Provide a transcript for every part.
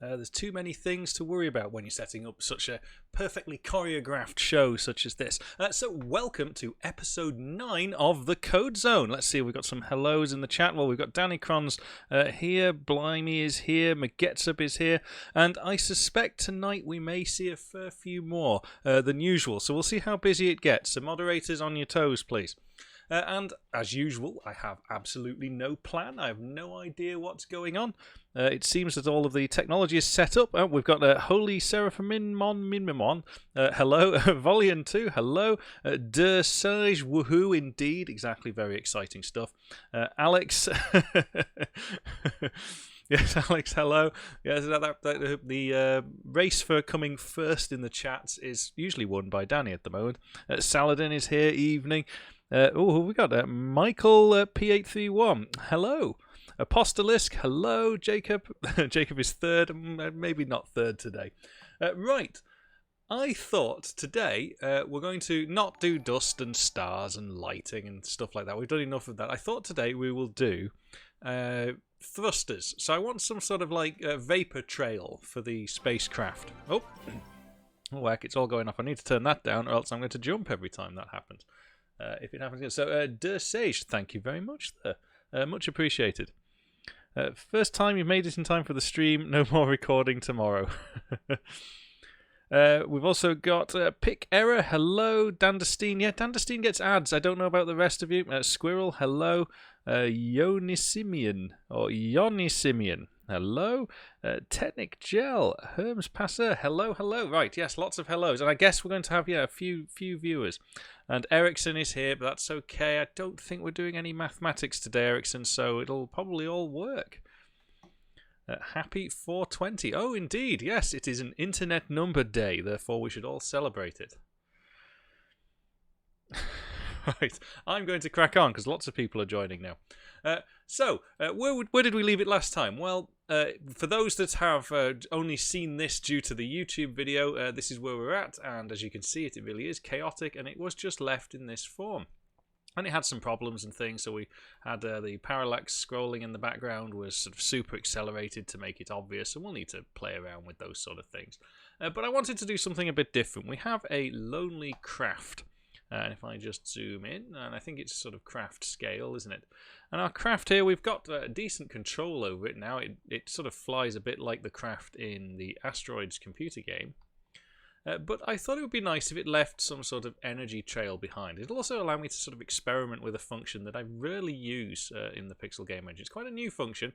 There's too many things to worry about when you're setting up such a perfectly choreographed show such as this. So welcome to episode 9 of the Code Zone. Let's see, we've got some hellos in the chat. Well, we've got Danny Crons here, Blimey is here, McGetsup is here, and I suspect tonight we may see a fair few more than usual. So we'll see how busy it gets. So moderators, on your toes, please. And as usual, I have absolutely no plan. I have no idea what's going on. It seems that all of the technology is set up. We've got Holy Seraphimon, hello. Volian 2, hello. De Sage, woohoo, indeed. Exactly, very exciting stuff. Alex. Yes, Alex, hello. Yes, the race for coming first in the chats is usually won by Danny at the moment. Saladin is here, evening. Who we got? Michael P831, hello. Apostolisk, hello. Jacob. Jacob is third, maybe not third today. Right. I thought today we're going to not do dust and stars and lighting and stuff like that. We've done enough of that. I thought today we will do thrusters. So I want some sort of like vapor trail for the spacecraft. Oh, heck, it's all going off. I need to turn that down or else I'm going to jump every time that happens. If it happens again. So, De Sage, thank you very much there. Much appreciated. First time you've made it in time for the stream. No more recording tomorrow. We've also got Pick Error. Hello. Dandestein. Yeah, Dandestein gets ads. I don't know about the rest of you. Squirrel. Hello. Yonisimian. Or Yonisimian. Hello. Technic Gel. Herms Passer. Hello, hello. Right, yes, lots of hellos. And I guess we're going to have, a few viewers. And Ericsson is here, but that's okay. I don't think we're doing any mathematics today, Ericsson, so it'll probably all work. Happy 420. Oh, indeed. Yes, it is an internet number day, therefore we should all celebrate it. Right, I'm going to crack on because lots of people are joining now. So, where did we leave it last time? Well, for those that have only seen this due to the YouTube video, this is where we're at, and as you can see, it really is chaotic, and it was just left in this form. And it had some problems and things, so we had the parallax scrolling in the background was sort of super accelerated to make it obvious, and we'll need to play around with those sort of things. But I wanted to do something a bit different. We have a lonely craft. And if I just zoom in, and I think it's sort of craft scale, isn't it? And our craft here, we've got decent control over it now. It sort of flies a bit like the craft in the Asteroids computer game. But I thought it would be nice if it left some sort of energy trail behind. It'll also allow me to sort of experiment with a function that I rarely use in the Pixel game engine. It's quite a new function,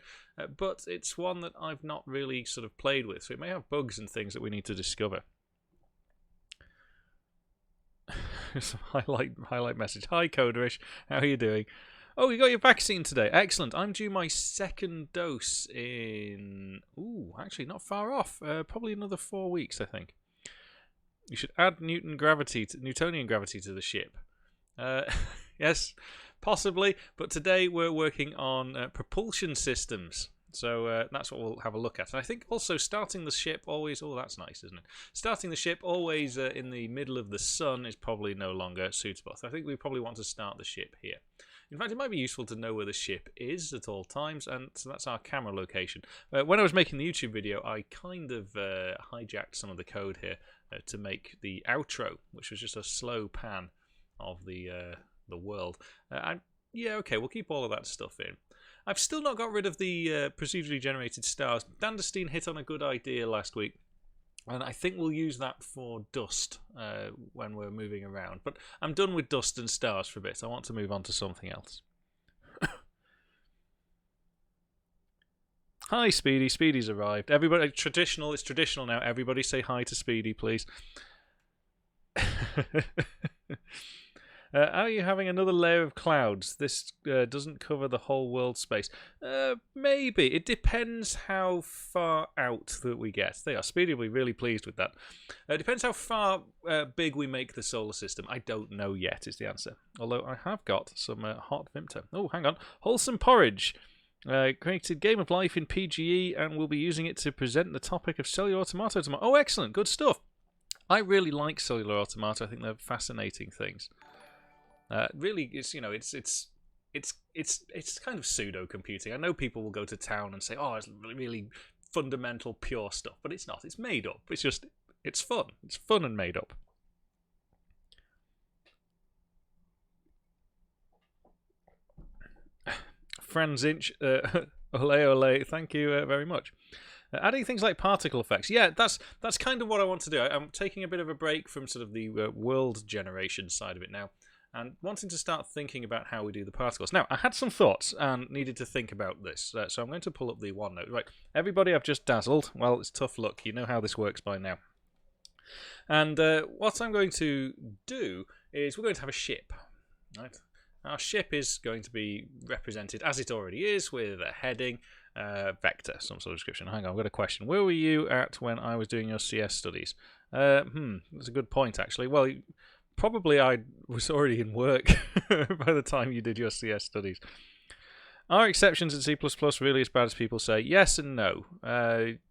but it's one that I've not really sort of played with. So it may have bugs and things that we need to discover. Some highlight message. Hi, Coderish. How are you doing? Oh, you got your vaccine today. Excellent. I'm due my second dose in... Ooh, actually not far off. Probably another 4 weeks, I think. You should add Newtonian gravity to the ship. Yes, possibly. But today we're working on propulsion systems. So that's what we'll have a look at. And I think also starting the ship always... Oh, that's nice, isn't it? Starting the ship always in the middle of the sun is probably no longer suitable. So I think we probably want to start the ship here. In fact, it might be useful to know where the ship is at all times. And so that's our camera location. When I was making the YouTube video, I kind of hijacked some of the code here to make the outro, which was just a slow pan of the world. Yeah, okay, we'll keep all of that stuff in. I've still not got rid of the procedurally generated stars. Dandestein hit on a good idea last week, and I think we'll use that for dust when we're moving around. But I'm done with dust and stars for a bit. I want to move on to something else. Hi, Speedy. Speedy's arrived. Everybody, it's traditional now. Everybody say hi to Speedy, please. Are you having another layer of clouds? This doesn't cover the whole world space. Maybe. It depends how far out that we get. They are. Speedy will be really pleased with that. It depends how far big we make the solar system. I don't know yet is the answer. Although I have got some hot Vimto. Oh, hang on. Wholesome Porridge. Created Game of Life in PGE and we'll be using it to present the topic of cellular automata tomorrow. Oh, excellent. Good stuff. I really like cellular automata. I think they're fascinating things. Really, it's kind of pseudo computing. I know people will go to town and say, "Oh, it's really fundamental pure stuff, but it's not. It's made up. It's fun. It's fun and made up. Franzinch, ole, thank you very much. Adding things like particle effects. Yeah, that's kind of what I want to do. I'm taking a bit of a break from sort of the world generation side of it now, and wanting to start thinking about how we do the particles. Now, I had some thoughts and needed to think about this, so I'm going to pull up the OneNote. Right, everybody I've just dazzled. Well, it's tough luck. You know how this works by now. And what I'm going to do is we're going to have a ship. Right? Our ship is going to be represented, as it already is, with a heading, vector, some sort of description. Hang on, I've got a question. Where were you at when I was doing your CS studies? That's a good point, actually. Well, probably I was already in work by the time you did your CS studies. Are exceptions in C++ really as bad as people say? Yes and no.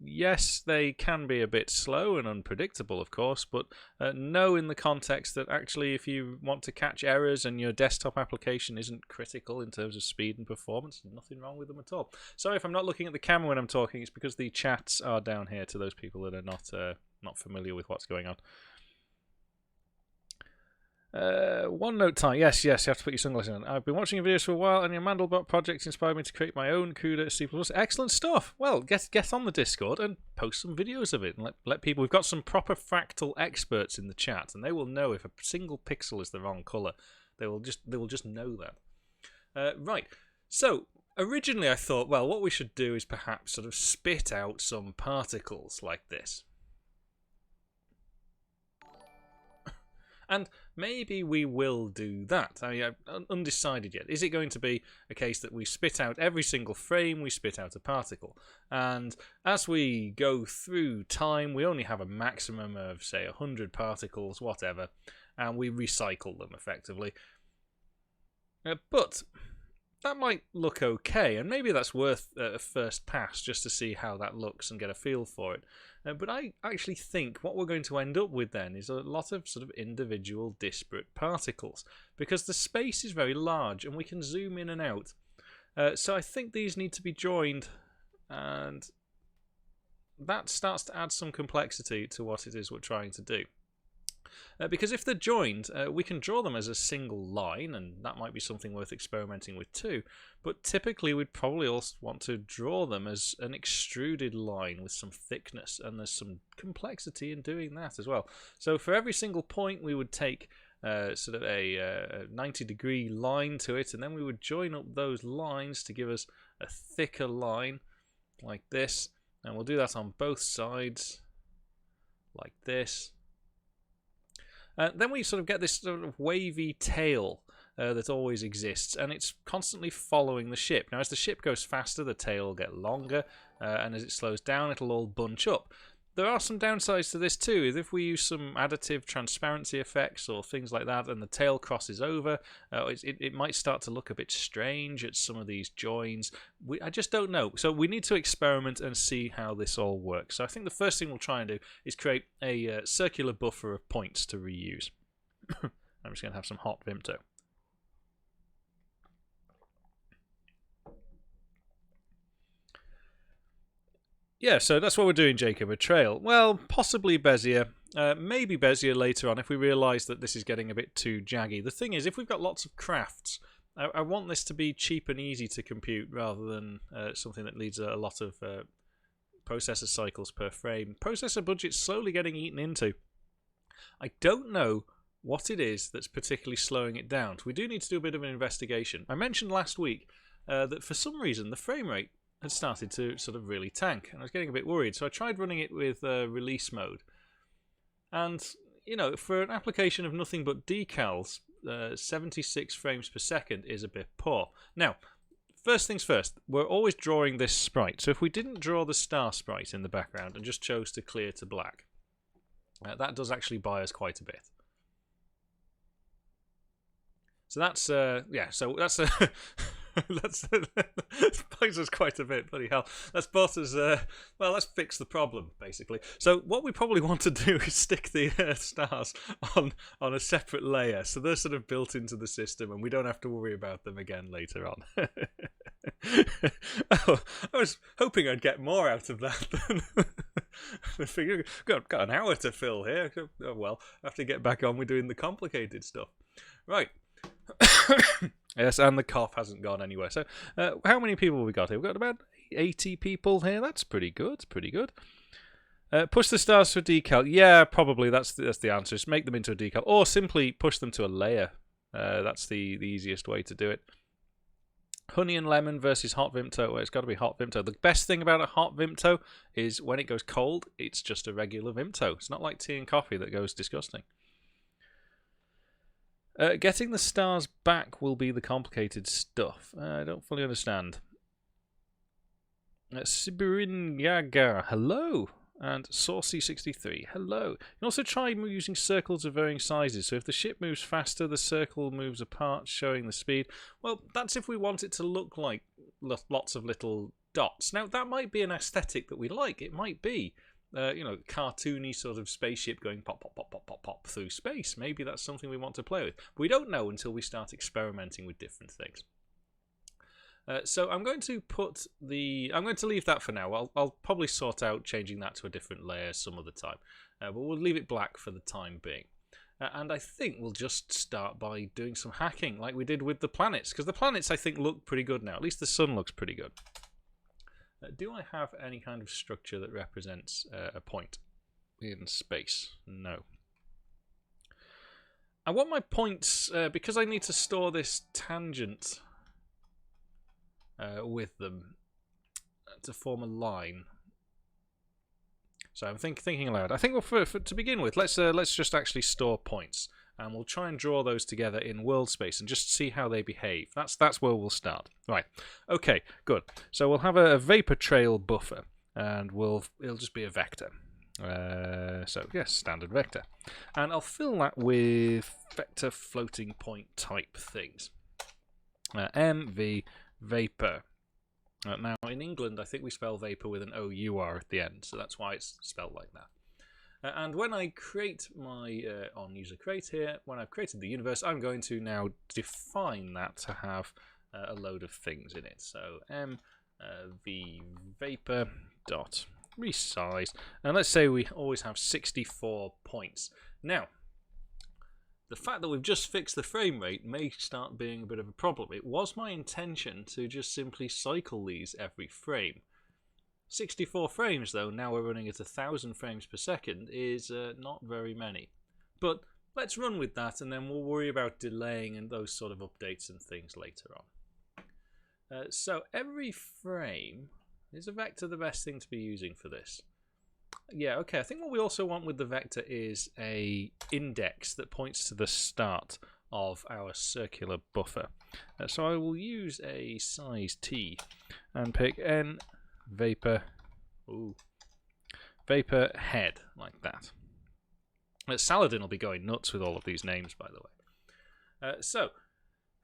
Yes, they can be a bit slow and unpredictable, of course, but no in the context that actually if you want to catch errors and your desktop application isn't critical in terms of speed and performance, nothing wrong with them at all. Sorry if I'm not looking at the camera when I'm talking, it's because the chats are down here to those people that are not familiar with what's going on. OneNote time. Yes, you have to put your sunglasses on. I've been watching your videos for a while, and your Mandelbot project inspired me to create my own CUDA C++. Excellent stuff. Well, get on the Discord and post some videos of it, and let people. We've got some proper fractal experts in the chat, and they will know if a single pixel is the wrong color. They will just know that. Right. So originally, I thought, well, what we should do is perhaps sort of spit out some particles like this. And maybe we will do that. I mean, I'm undecided yet. Is it going to be a case that we spit out every single frame, we spit out a particle? And as we go through time, we only have a maximum of, say, 100 particles, whatever, and we recycle them effectively. But that might look okay, and maybe that's worth a first pass just to see how that looks and get a feel for it. But I actually think what we're going to end up with then is a lot of sort of individual disparate particles, because the space is very large and we can zoom in and out. So I think these need to be joined, and that starts to add some complexity to what it is we're trying to do. Because if they're joined, we can draw them as a single line, and that might be something worth experimenting with too. But typically we'd probably also want to draw them as an extruded line with some thickness, and there's some complexity in doing that as well. So for every single point we would take sort of a 90-degree line to it, and then we would join up those lines to give us a thicker line like this. And we'll do that on both sides like this. Then we sort of get this sort of wavy tail that always exists, and it's constantly following the ship. Now, as the ship goes faster, the tail will get longer, and as it slows down, it'll all bunch up. There are some downsides to this too. If we use some additive transparency effects or things like that, and the tail crosses over, it might start to look a bit strange at some of these joins. I just don't know. So we need to experiment and see how this all works. So I think the first thing we'll try and do is create a circular buffer of points to reuse. I'm just going to have some hot Vimto. Yeah, so that's what we're doing, Jacob. A trail. Well, possibly Bezier. Maybe Bezier later on if we realise that this is getting a bit too jaggy. The thing is, if we've got lots of crafts, I want this to be cheap and easy to compute rather than something that needs a lot of processor cycles per frame. Processor budget's slowly getting eaten into. I don't know what it is that's particularly slowing it down. So we do need to do a bit of an investigation. I mentioned last week that for some reason the frame rate had started to sort of really tank, and I was getting a bit worried. So I tried running it with release mode, and you know, for an application of nothing but decals, 76 frames per second is a bit poor. Now, first things first, we're always drawing this sprite. So if we didn't draw the star sprite in the background and just chose to clear to black, that does actually buy us quite a bit. So that's yeah. So that's that buys us quite a bit. Bloody hell! That's bought us. Well, let's fix the problem basically. So what we probably want to do is stick the stars on a separate layer, so they're sort of built into the system, and we don't have to worry about them again later on. Oh, I was hoping I'd get more out of that than I figured. Got an hour to fill here. Oh, well, I have to get back on with doing the complicated stuff. Right. Yes, and the cough hasn't gone anywhere. So, how many people have we got here? We've got about 80 people here. That's pretty good. Pretty good. Push the stars to a decal. Yeah, probably that's the answer. Just make them into a decal, or simply push them to a layer. That's the easiest way to do it. Honey and lemon versus hot Vimto. Well, it's got to be hot Vimto. The best thing about a hot Vimto is when it goes cold, it's just a regular Vimto. It's not like tea and coffee that goes disgusting. Getting the stars back will be the complicated stuff. I don't fully understand. Sibirin Yaga, hello. And Saucy63, hello. You can also try using circles of varying sizes. So if the ship moves faster, the circle moves apart, showing the speed. Well, that's if we want it to look like lots of little dots. Now, that might be an aesthetic that we like. It might be, cartoony sort of spaceship going pop, pop, pop, pop, pop, pop through space. Maybe that's something we want to play with. But we don't know until we start experimenting with different things. So I'm going to leave that for now. I'll probably sort out changing that to a different layer some other time. But we'll leave it black for the time being. And I think we'll just start by doing some hacking like we did with the planets. Because the planets, I think, look pretty good now. At least the sun looks pretty good. Do I have any kind of structure that represents a point in space? No. I want my points, because I need to store this tangent with them to form a line. So I'm thinking aloud. I think to begin with, let's just actually store points, and we'll try and draw those together in world space and just see how they behave. That's where we'll start. Right. Okay. Good. So we'll have a vapor trail buffer, and it'll just be a vector. So yes, standard vector, and I'll fill that with vector floating point type things. MV vapor. Now, in England, I think we spell vapor with an O-U-R at the end, so that's why it's spelled like that. And when I create my, on user create here, when I've created the universe, I'm going to now define that to have a load of things in it. So MV vapor dot resize, and let's say we always have 64 points. Now, the fact that we've just fixed the frame rate may start being a bit of a problem. It was my intention to just simply cycle these every frame. 64 frames though, now we're running at 1,000 frames per second, is not very many. But let's run with that, and then we'll worry about delaying and those sort of updates and things later on. So every frame, is a vector the best thing to be using for this? Yeah, okay. I think what we also want with the vector is a index that points to the start of our circular buffer. So I will use a size T and pick N vapor, vapor head, like that. Saladin will be going nuts with all of these names, by the way.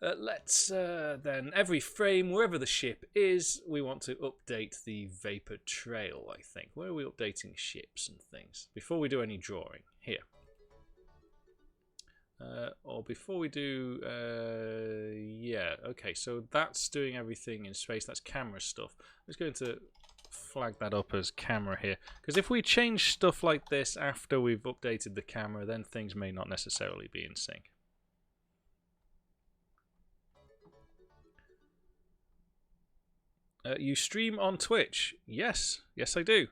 Let's then, every frame, wherever the ship is, we want to update the vapor trail, I think. Where are we updating ships and things? Before we do any drawing, here. Or before we do, yeah, okay, so that's doing everything in space, that's camera stuff. I'm just going to flag that up as camera here, because if we change stuff like this after we've updated the camera, then things may not necessarily be in sync. You stream on Twitch? Yes, yes I do.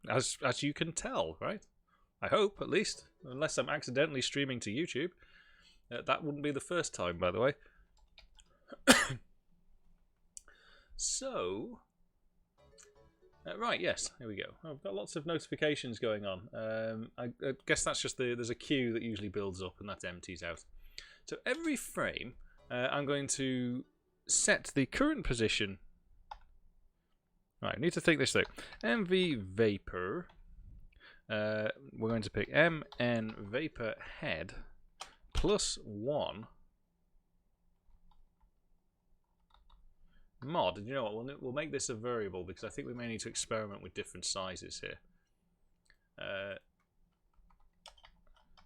As you can tell, right? I hope, at least. Unless I'm accidentally streaming to YouTube. That wouldn't be the first time, by the way. So... right, yes, here we go. I've got lots of notifications going on. I guess that's just there's a queue that usually builds up and that empties out. So every frame, I'm going to set the current position. Right, I need to think this through. MV vapor. We're going to pick MN vapor head plus 1 mod. And you know what? We'll make this a variable because I think we may need to experiment with different sizes here.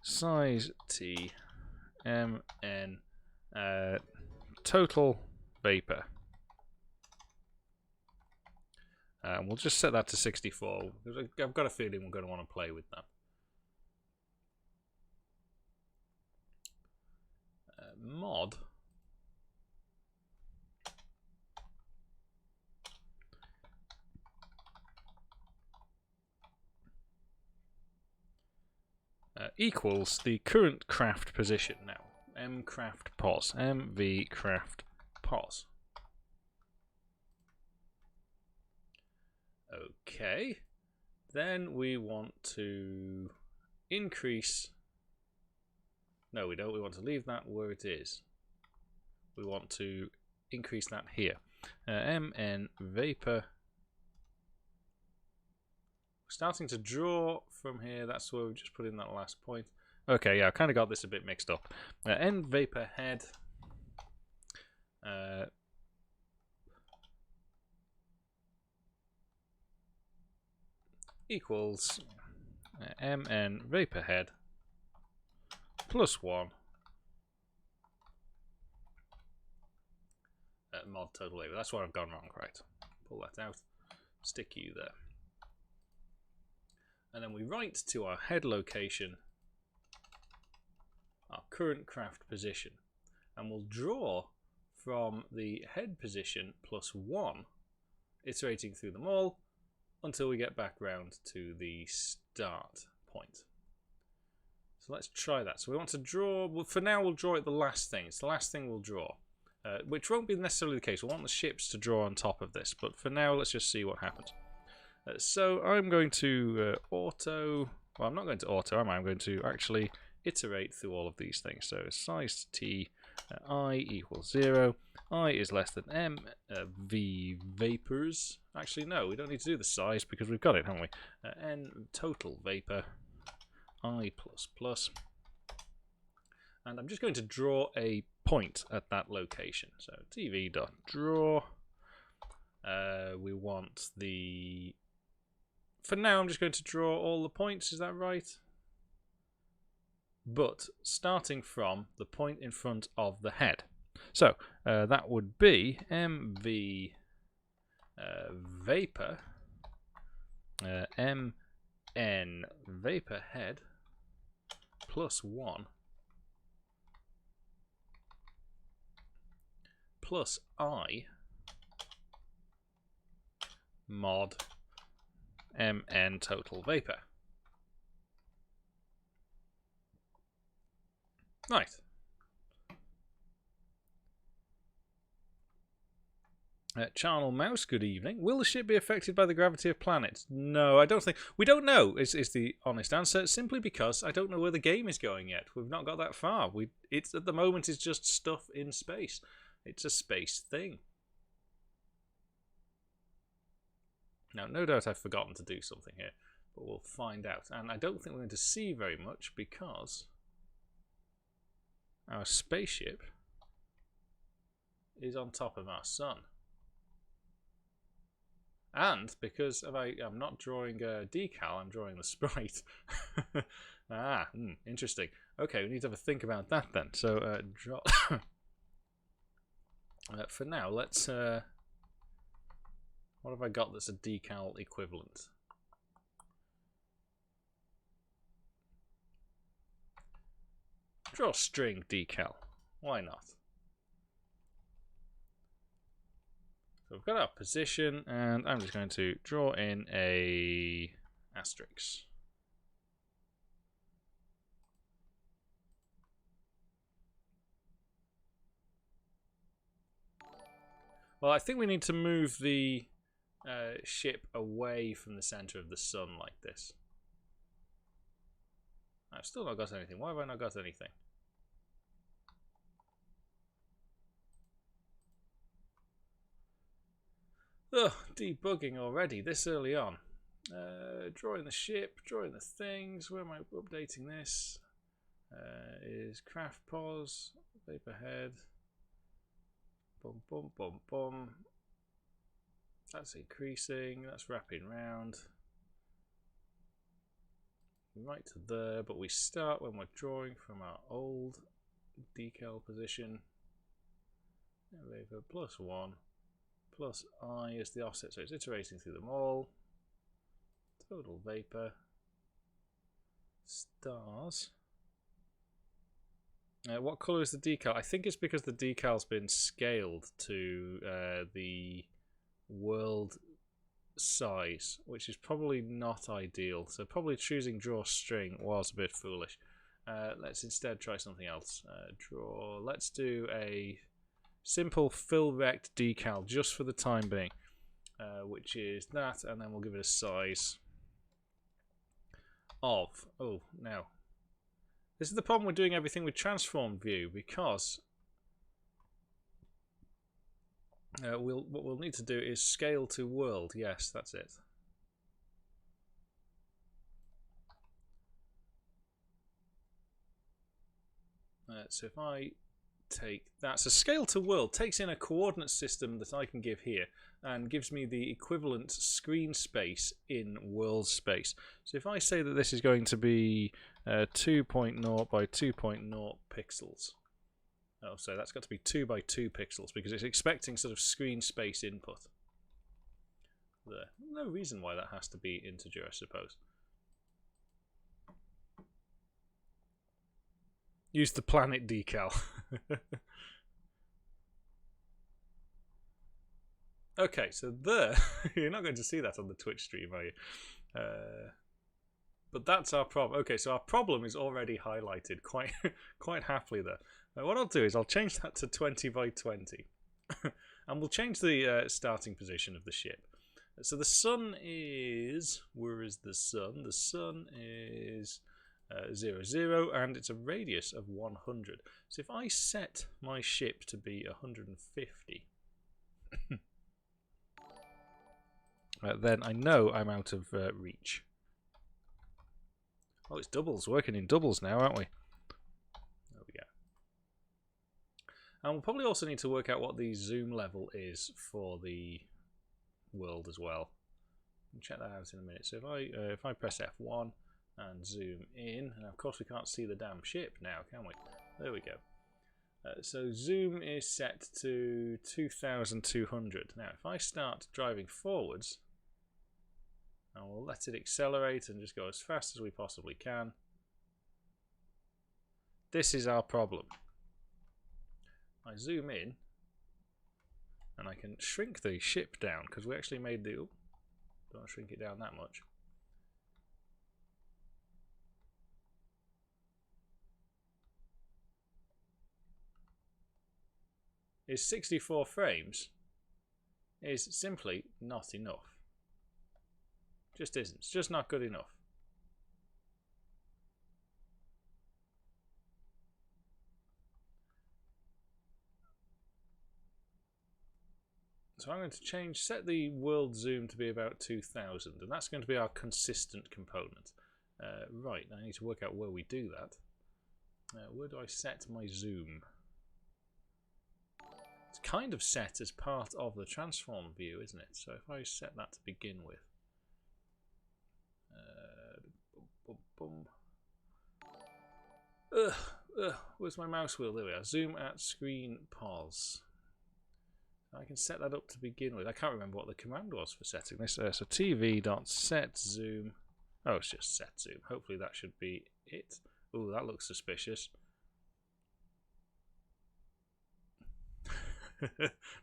Size T MN total vapor. We'll just set that to 64. I've got a feeling we're going to want to play with that. Mod. Equals the current craft position now. mcraft pos. mv craft pos. Okay. Then we want to increase. No, we don't. We want to leave that where it is. We want to increase that here. mn vapor. Starting to draw from here. That's where we just put in that last point. Okay, yeah, I kind of got this a bit mixed up. N vapor head. Equals mn vapor head plus 1 mod total vapor. That's where I've gone wrong, right? Pull that out. Stick you there. And then we write to our head location our current craft position. And we'll draw from the head position plus 1, iterating through them all until we get back round to the start point. So let's try that. So we want to draw, well, for now we'll draw it the last thing. It's the last thing we'll draw, which won't be necessarily the case. We'll want the ships to draw on top of this, but for now let's just see what happens. So I'm going to auto, well, I'm not going to auto, am I? I'm going to actually iterate through all of these things. So size t I equals 0, I is less than m v vapors. Actually, no, we don't need to do the size because we've got it, haven't we? N total vapor I plus plus. And I'm just going to draw a point at that location. So tv.draw. We want the... For now, I'm just going to draw all the points. Is that right? But starting from the point in front of the head. So that would be mv vapor mn vapor head plus 1 plus I mod mn total vapor. Right. Charnel Mouse, good evening. Will the ship be affected by the gravity of planets? No, I don't think. We don't know, is the honest answer, simply because I don't know where the game is going yet. We've not got that far. It's at the moment, it's just stuff in space. It's a space thing. Now, no doubt I've forgotten to do something here, but we'll find out. And I don't think we're going to see very much because our spaceship is on top of our sun. And because I'm not drawing a decal, I'm drawing the sprite. Interesting. Okay, we need to have a think about that then. So draw. For now, let's. What have I got that's a decal equivalent? Draw string decal. Why not? So we've got our position, and I'm just going to draw in a asterisk. Well, I think we need to move the ship away from the center of the sun like this. I've still not got anything. Why have I not got anything? Ugh, debugging already this early on. Drawing the ship, drawing the things. Where am I updating this? Is craft pause, vapor head. Boom, boom, boom, boom. That's increasing. That's wrapping round. Right to there, but we start when we're drawing from our old decal position. Vapor plus 1 plus I is the offset, so it's iterating through them all. Total vapor. Stars. What colour is the decal? I think it's because the decal's been scaled to the world size, which is probably not ideal. So probably choosing draw string was a bit foolish. Let's instead try something else. Draw. Let's do a simple fill rect decal just for the time being, which is that, and then we'll give it a size of. Oh, now. This is the problem with doing everything with transform view, because what we'll need to do is scale to world. Yes, that's it. So if I take that, so scale to world takes in a coordinate system that I can give here and gives me the equivalent screen space in world space. So if I say that this is going to be 2.0 by 2.0 pixels. Oh, so that's got to be 2 by 2 pixels because it's expecting sort of screen space input. There. No reason why that has to be integer, I suppose. Use the planet decal. Okay, so there, you're not going to see that on the Twitch stream, are you? But that's our problem. Okay, so our problem is already highlighted quite quite happily there. What I'll do is I'll change that to 20 by 20. And we'll change the starting position of the ship. So the sun is... Where is the sun? The sun is 0, 0, and it's a radius of 100. So if I set my ship to be 150... then I know I'm out of reach. Oh, it's doubles. Working in doubles now, aren't we? There we go. And we'll probably also need to work out what the zoom level is for the world as well. We'll check that out in a minute. So if I press F1 and zoom in, and of course we can't see the damn ship now, can we? There we go. So zoom is set to 2200. Now if I start driving forwards, and we'll let it accelerate and just go as fast as we possibly can. This is our problem. I zoom in, and I can shrink the ship down, because we actually made the... Oh, don't shrink it down that much. Is 64 frames is simply not enough. Just isn't. It's just not good enough. So I'm going to set the world zoom to be about 2000, and that's going to be our consistent component. Right, I need to work out where we do that. Where do I set my zoom? It's kind of set as part of the transform view, isn't it? So if I set that to begin with. Where's my mouse wheel? There we are. Zoom at screen pause. I can set that up to begin with. I can't remember what the command was for setting this. So tv.set zoom. Oh, it's just set zoom. Hopefully that should be it. Oh, that looks suspicious.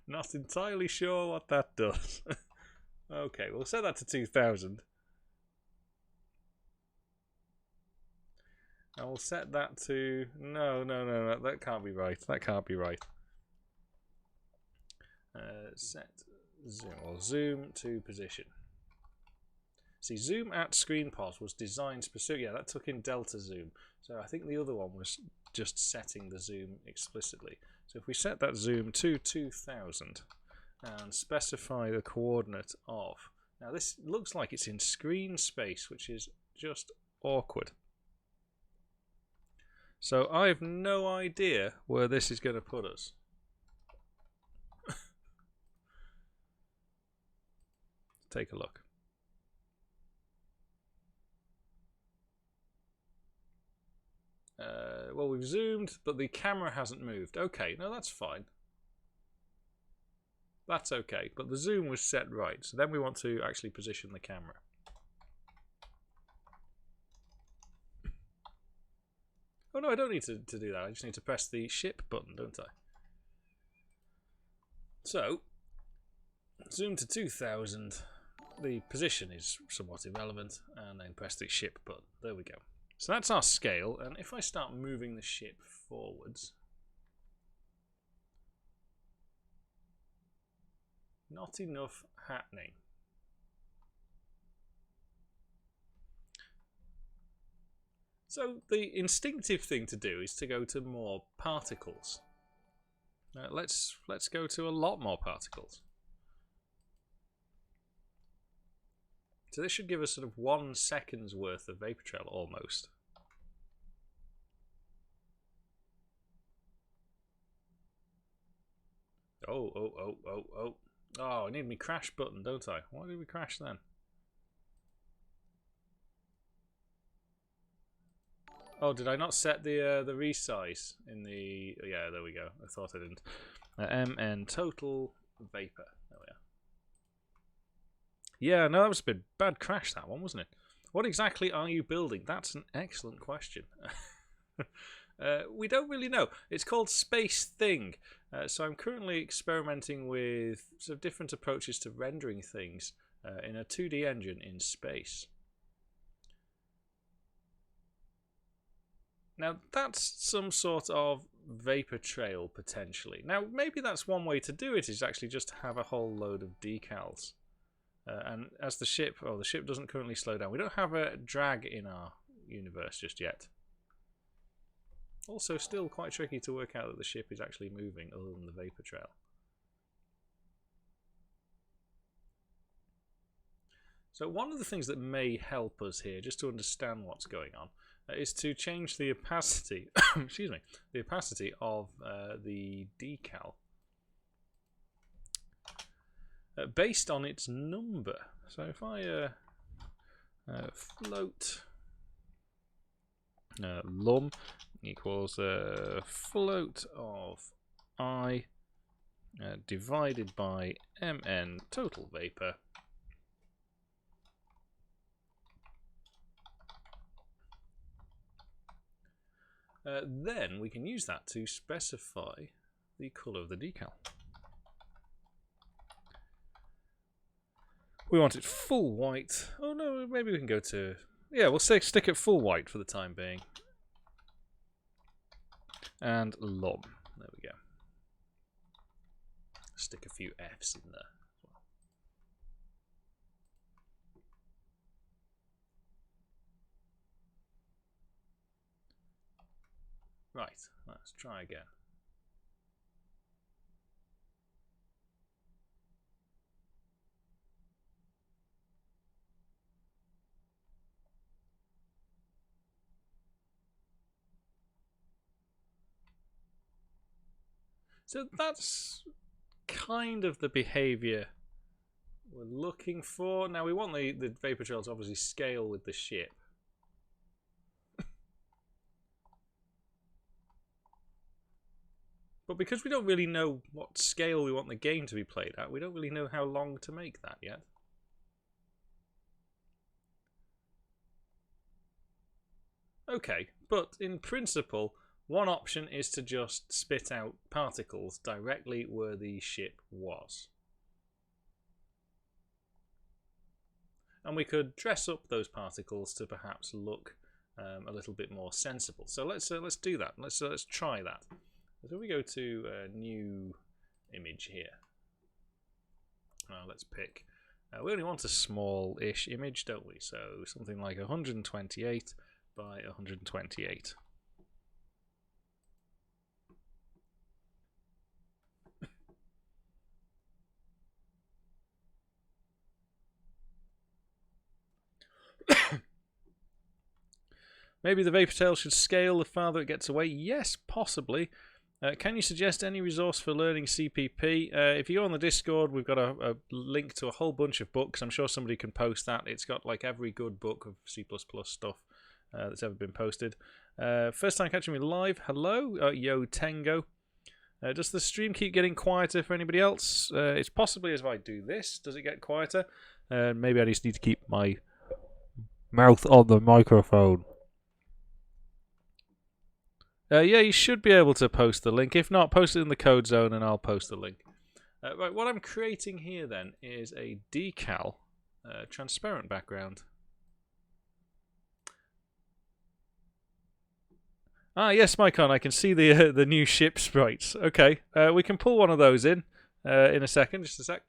Not entirely sure what that does. Okay, we'll set that to 2000. And we'll set that to... No, that can't be right. That can't be right. Set zoom, or zoom to position. See, zoom at screen pause was designed specifically. Yeah, that took in delta zoom. So I think the other one was just setting the zoom explicitly. So if we set that zoom to 2000 and specify the coordinate of... Now this looks like it's in screen space, which is just awkward. So I have no idea where this is going to put us. Take a look. Well, we've zoomed, but the camera hasn't moved. Okay, no, that's fine. That's okay, but the zoom was set right. So then we want to actually position the camera. Oh no, I don't need to do that. I just need to press the ship button, don't I? So, zoom to 2000. The position is somewhat irrelevant, and then press the ship button. There we go. So that's our scale, and if I start moving the ship forwards, not enough happening. So the instinctive thing to do is to go to more particles. Let's go to a lot more particles. So this should give us sort of 1 second's worth of vapor trail almost. Oh, I need my crash button, don't I? Why did we crash then? Oh, did I not set the resize in the... Yeah, there we go. I thought I didn't. MN total vapor. There we are. Yeah, no, that was a bit bad crash, that one, wasn't it? What exactly are you building? That's an excellent question. We don't really know. It's called Space Thing. So I'm currently experimenting with sort of different approaches to rendering things in a 2D engine in space. Now, that's some sort of vapor trail, potentially. Now, maybe that's one way to do it, is actually just to have a whole load of decals. And as the ship doesn't currently slow down. We don't have a drag in our universe just yet. Also, still quite tricky to work out that the ship is actually moving other than the vapor trail. So one of the things that may help us here, just to understand what's going on, is to change the opacity, excuse me, the opacity of the decal based on its number. So if I float lum equals float of I divided by mn total vapor. Then we can use that to specify the colour of the decal. We want it full white. Oh no, maybe we can go to... Yeah, we'll stick it full white for the time being. And lum. There we go. Stick a few Fs in there. Right, let's try again. So that's kind of the behaviour we're looking for. Now we want the vapor trail to obviously scale with the ship. But because we don't really know what scale we want the game to be played at, we don't really know how long to make that yet. Okay, but in principle, one option is to just spit out particles directly where the ship was. And we could dress up those particles to perhaps look a little bit more sensible. So let's do that. Let's try that. So we go to a new image here. Let's pick. We only want a small-ish image, don't we? So something like 128 by 128. Maybe the vapor tail should scale the farther it gets away. Yes, possibly. Can you suggest any resource for learning CPP? If you go on the Discord, we've got a link to a whole bunch of books. I'm sure somebody can post that. It's got like every good book of C++ stuff that's ever been posted. First time catching me live. Hello, Yo Tengo. Does the stream keep getting quieter for anybody else? It's possibly as if I do this. Does it get quieter? Maybe I just need to keep my mouth on the microphone. Yeah, you should be able to post the link. If not, post it in the code zone and I'll post the link. Right, what I'm creating here then is a decal, transparent background. Ah, yes, Mycon, I can see the new ship sprites. Okay, we can pull one of those in a second, just a sec.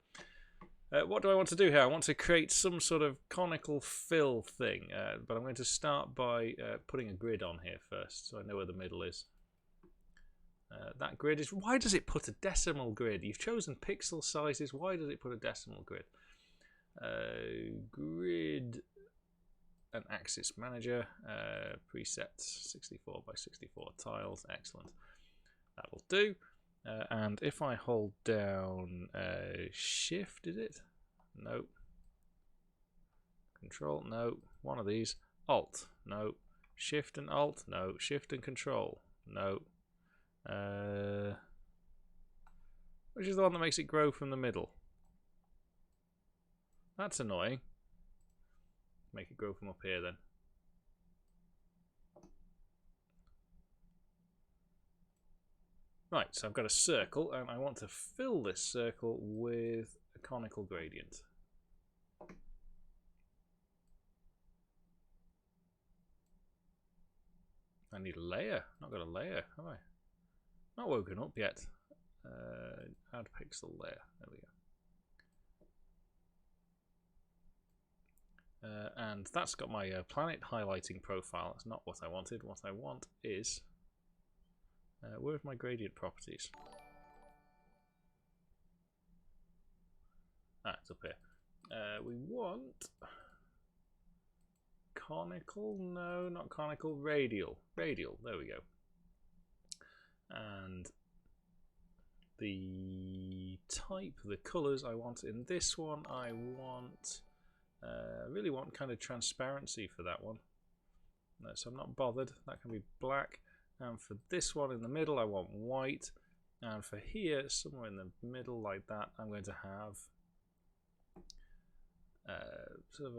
What do I want to do here? I want to create some sort of conical fill thing, but I'm going to start by putting a grid on here first, so I know where the middle is. That grid is... Why does it put a decimal grid? You've chosen pixel sizes. Why does it put a decimal grid? Grid and axis manager. Preset 64 by 64 tiles. Excellent. That'll do. And if I hold down shift, is it? No. Control? No. One of these. Alt? No. Shift and alt? No. Shift and control? No. Which is the one that makes it grow from the middle? That's annoying. Make it grow from up here then. Right, so I've got a circle and I want to fill this circle with a conical gradient. I need a layer. Not got a layer, have I? Not woken up yet. Add pixel layer. There we go. And that's got my planet highlighting profile. That's not what I wanted. What I want is... where are my gradient properties? Ah, it's up here. We want... conical? No, not conical. Radial. Radial. There we go. And the type, the colours I want in this one, I want... I really want kind of transparency for that one. So I'm not bothered. That can be black. And for this one in the middle, I want white. And for here, somewhere in the middle like that, I'm going to have sort of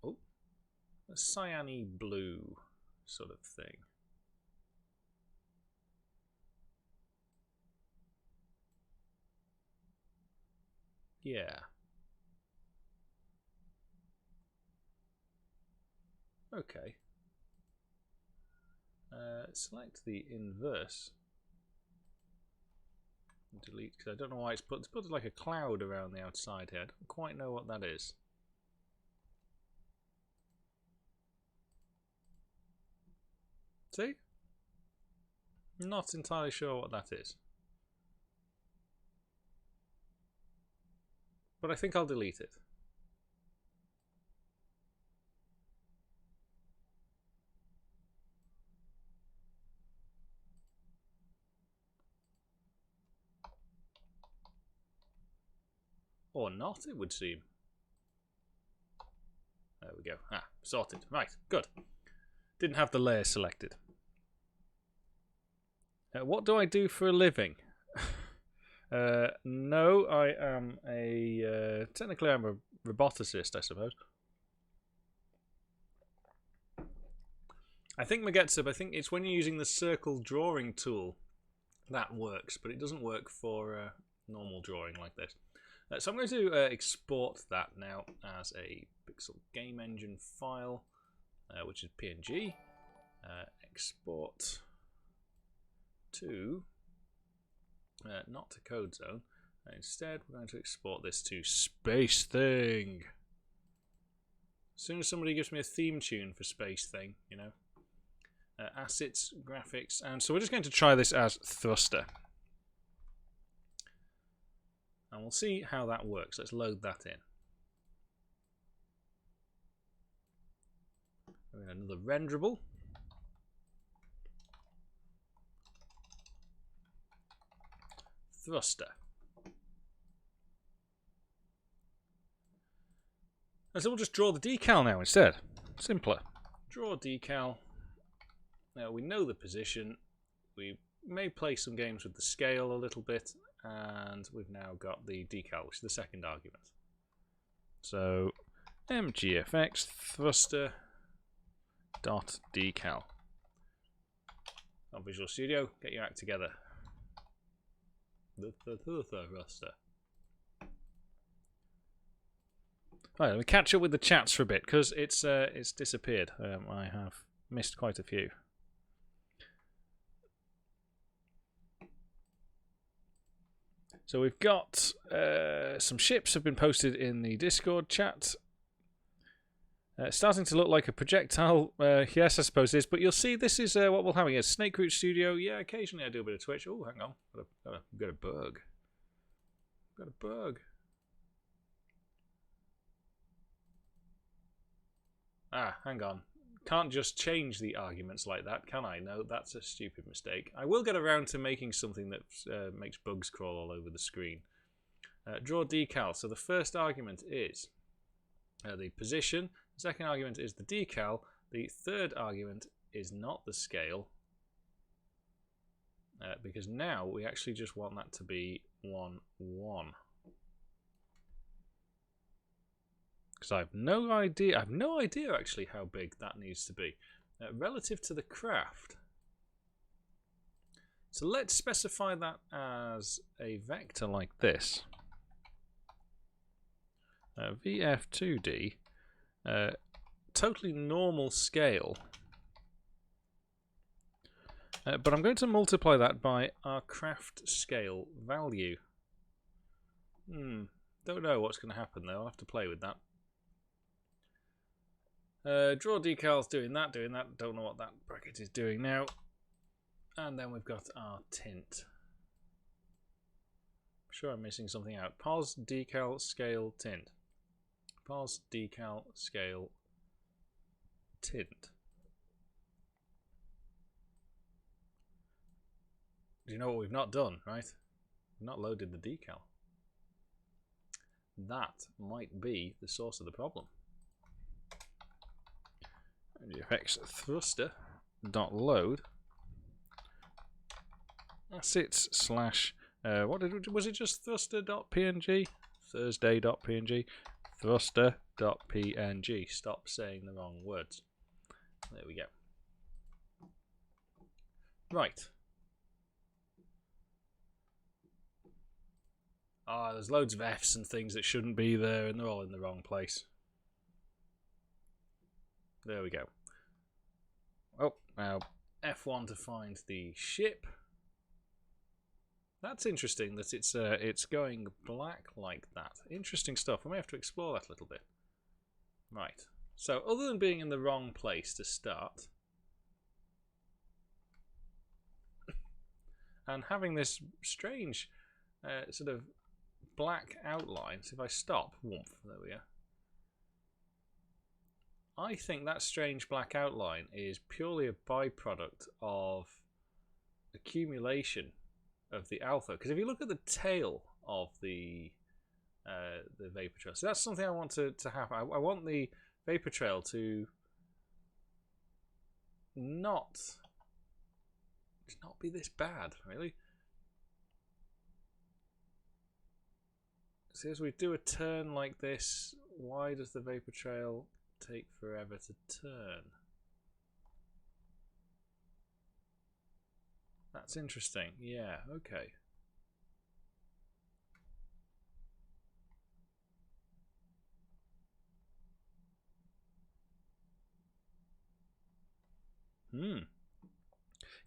a cyany blue sort of thing. Yeah. Okay. Select the inverse. Delete, because I don't know why it's put like a cloud around the outside here. I don't quite know what that is. See? Not entirely sure what that is. But I think I'll delete it. Or not, it would seem. There we go. Ah, sorted. Right, good. Didn't have the layer selected. What do I do for a living? No, I am a... technically I'm a roboticist, I suppose. I think Magetsup, I think it's when you're using the circle drawing tool that works, but it doesn't work for normal drawing like this. So I'm going to export that now as a Pixel Game Engine file, which is PNG. Export to, not to CodeZone. Instead, we're going to export this to Space Thing. As soon as somebody gives me a theme tune for Space Thing, you know. Assets, graphics, and so we're just going to try this as Thruster. And we'll see how that works. Let's load that in. Another renderable. Thruster. And so we'll just draw the decal now instead. Simpler. Draw decal. Now we know the position. We may play some games with the scale a little bit, and we've now got the decal, which is the second argument. So mgfx thruster dot decal. On Visual Studio, get your act together. The thruster. Right, let me catch up with the chats for a bit because it's disappeared. I have missed quite a few. So we've got some ships have been posted in the Discord chat. Starting to look like a projectile. Yes, I suppose it is. But you'll see this is what we'll have here. Snake Root Studio. Yeah, occasionally I do a bit of Twitch. Oh, hang on. Got a bug. Got a bug. Ah, hang on. Can't just change the arguments like that, can I? No, that's a stupid mistake. I will get around to making something that makes bugs crawl all over the screen. Draw decal. So the first argument is the position. The second argument is the decal. The third argument is not the scale. Because now we actually just want that to be 1, 1. Because I have no idea. I have no idea actually how big that needs to be relative to the craft. So let's specify that as a vector like this. VF2D, totally normal scale. But I'm going to multiply that by our craft scale value. Don't know what's going to happen though. I'll have to play with that. Draw decals, doing that. Don't know what that bracket is doing now. And then we've got our tint. I'm sure I'm missing something out. Pos, decal, scale, tint. Pos, decal, scale, tint. Do you know what we've not done, right? We've not loaded the decal. That might be the source of the problem. FX thruster dot load assets slash was it just thruster.png? Thursday.png, thruster.png. Stop saying the wrong words. There we go. Right. There's loads of F's and things that shouldn't be there, and they're all in the wrong place. There we go. Oh, now F1 to find the ship. That's interesting that it's going black like that. Interesting stuff. We may have to explore that a little bit. Right. So other than being in the wrong place to start, and having this strange sort of black outline, so if I stop, whoomp, there we go. I think that strange black outline is purely a byproduct of accumulation of the alpha. Because if you look at the tail of the vapor trail, so that's something I want to happen. I want the vapor trail to not be this bad, really. See, as we do a turn like this, why does the vapor trail take forever to turn? That's interesting. Yeah, okay.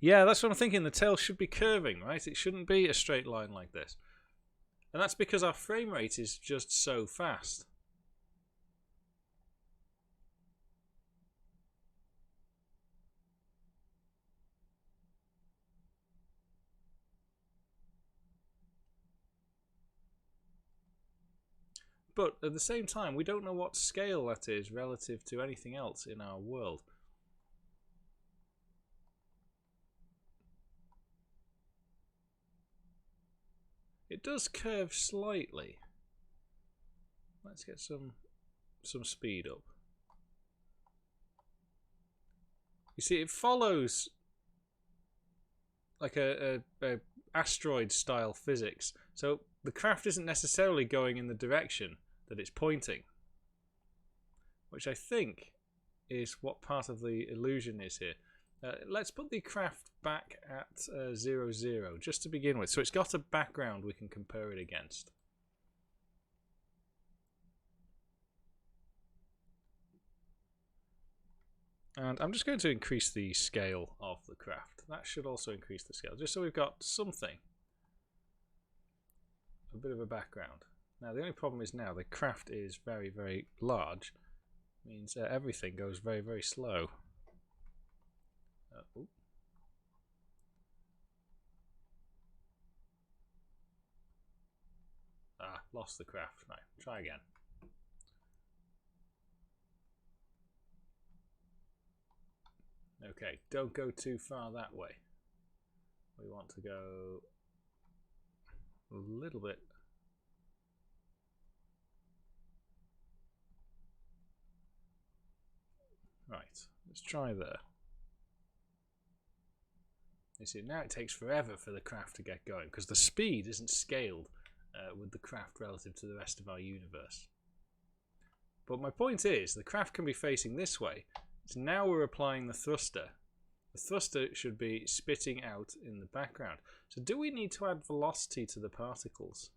Yeah, that's what I'm thinking. The tail should be curving, right? It shouldn't be a straight line like this. And that's because our frame rate is just so fast. But at the same time, we don't know what scale that is relative to anything else in our world. It does curve slightly. Let's get some speed up. You see, it follows like a asteroid style physics. So the craft isn't necessarily going in the direction that it's pointing, which I think is what part of the illusion is here. Let's put the craft back at 0, 0, just to begin with. So it's got a background we can compare it against. And I'm just going to increase the scale of the craft. That should also increase the scale, just so we've got something. A bit of a background. Now the only problem is now the craft is very, very large. Means everything goes very, very slow. Lost the craft. Right, try again. Okay, don't go too far that way. We want to go a little bit. Right, let's try there. You see, now it takes forever for the craft to get going because the speed isn't scaled with the craft relative to the rest of our universe. But my point is, the craft can be facing this way. So now we're applying the thruster. The thruster should be spitting out in the background. So do we need to add velocity to the particles?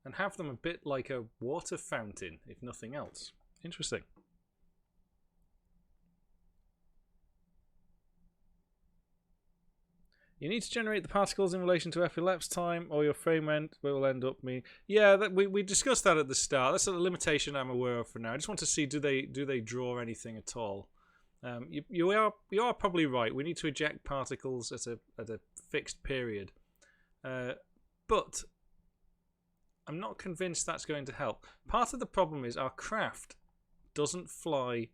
And have them a bit like a water fountain, if nothing else. Interesting. You need to generate the particles in relation to elapsed time, or your frame end will end up me. Yeah, we discussed that at the start. That's a limitation I'm aware of for now. I just want to see do they draw anything at all. You are probably right. We need to eject particles at a fixed period, but I'm not convinced that's going to help. Part of the problem is our craft doesn't fly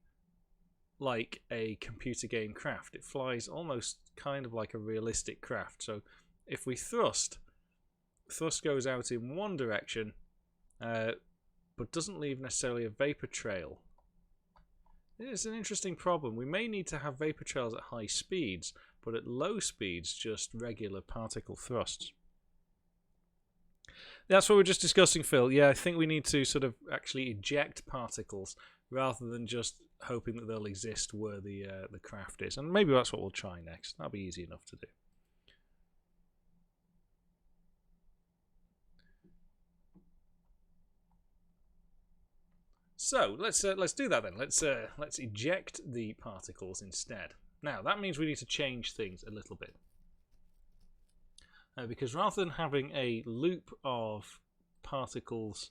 like a computer game craft. It flies almost kind of like a realistic craft. So if we thrust goes out in one direction, but doesn't leave necessarily a vapor trail. It's an interesting problem. We may need to have vapor trails at high speeds, but at low speeds, just regular particle thrusts. That's what we're just discussing, Phil. Yeah, I think we need to sort of actually eject particles rather than just hoping that they'll exist where the craft is. And maybe that's what we'll try next. That'll be easy enough to do. So let's do that then. Let's eject the particles instead. Now that means we need to change things a little bit. Because rather than having a loop of particles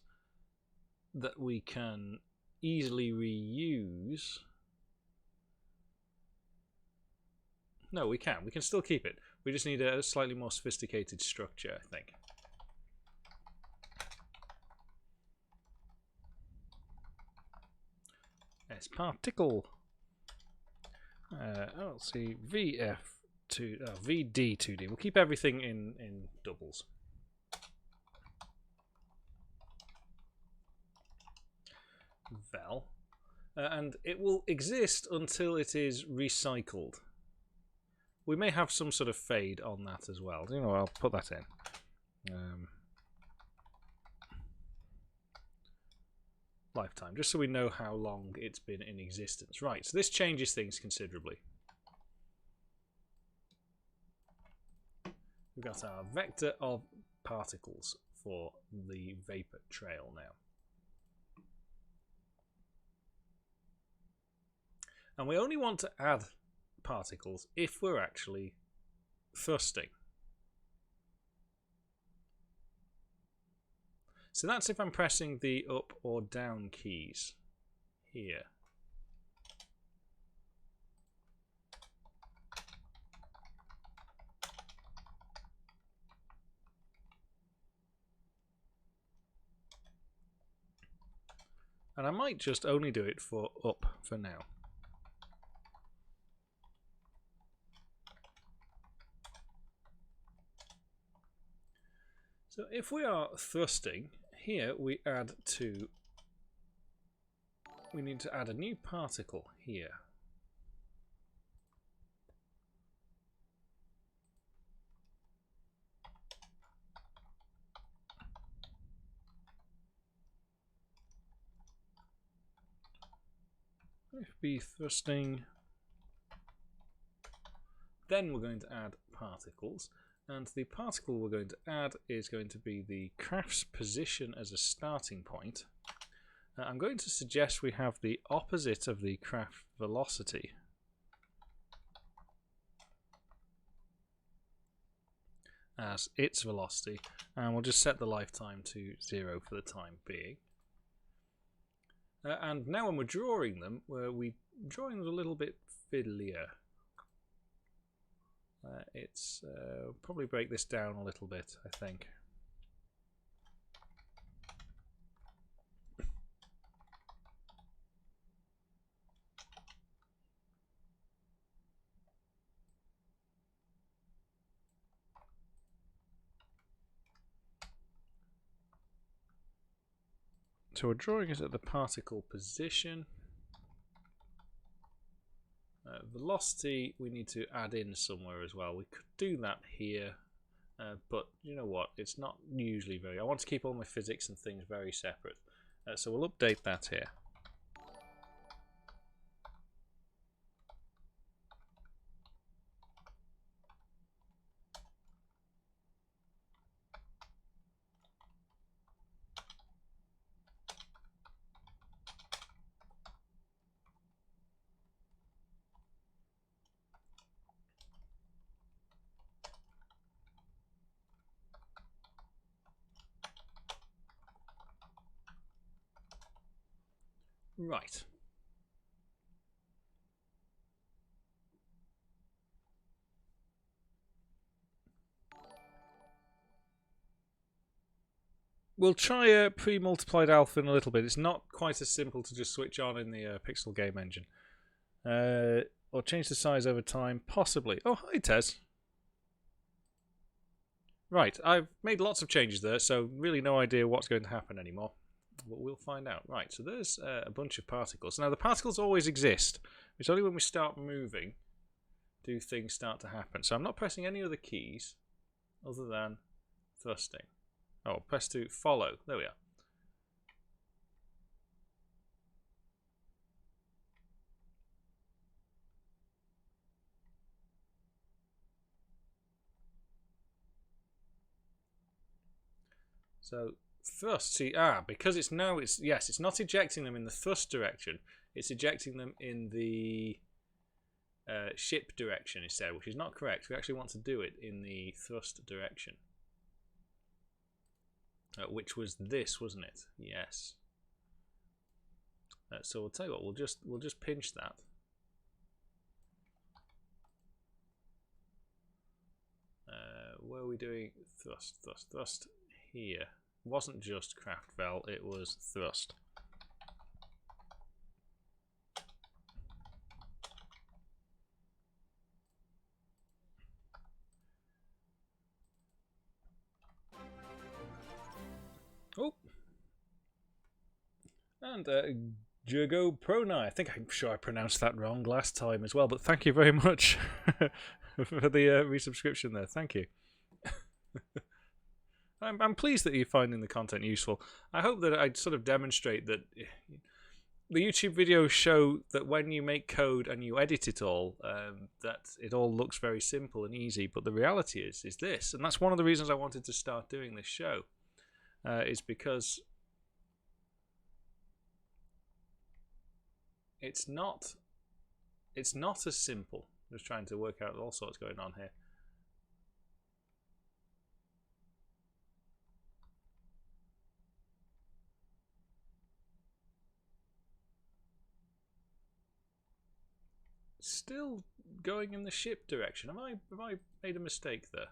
that we can easily reuse, no, we can still keep it. We just need a slightly more sophisticated structure, I think. S particle. Let's see, VD2D. We'll keep everything in doubles. Vel. And it will exist until it is recycled. We may have some sort of fade on that as well. You know, I'll put that in. Lifetime, just so we know how long it's been in existence. Right, so this changes things considerably. We've got our vector of particles for the vapor trail now. And we only want to add particles if we're actually thrusting. So that's if I'm pressing the up or down keys here. And I might just only do it for up for now. So if we are thrusting, here we need to add a new particle here. if b thrusting. Then we're going to add particles, and the particle we're going to add is going to be the craft's position as a starting point. I'm going to suggest we have the opposite of the craft velocity. As its velocity, and we'll just set the lifetime to 0 for the time being. And now when we're drawing them, we're drawing them a little bit fiddlier. It's probably break this down a little bit, I think. So we're drawing it at the particle position. Velocity we need to add in somewhere as well. We could do that here, but you know what? It's not usually very... I want to keep all my physics and things very separate. So we'll update that here. Right. We'll try a pre-multiplied alpha in a little bit. It's not quite as simple to just switch on in the Pixel game engine. Or change the size over time, possibly. Oh, hi Tez. Right, I've made lots of changes there, so really no idea what's going to happen anymore. But we'll find out. Right, so there's a bunch of particles. Now the particles always exist. It's only when we start moving do things start to happen. So I'm not pressing any other keys other than thrusting. Oh, press to follow. There we are. So thrust, see, because it's not ejecting them in the thrust direction, it's ejecting them in the ship direction instead, which is not correct. We actually want to do it in the thrust direction, which was this, wasn't it? Yes. So we'll tell you what, we'll just pinch that. Where are we doing thrust here? It wasn't just craft vel, it was thrust. Oh, and Jurgo Pronai. I'm sure I pronounced that wrong last time as well, but thank you very much for the resubscription there. Thank you. I'm pleased that you're finding the content useful. I hope that I sort of demonstrate that the YouTube videos show that when you make code and you edit it all, that it all looks very simple and easy. But the reality is this, and that's one of the reasons I wanted to start doing this show, is because it's not as simple. Just trying to work out all sorts going on here. Still going in the ship direction. Have I made a mistake there?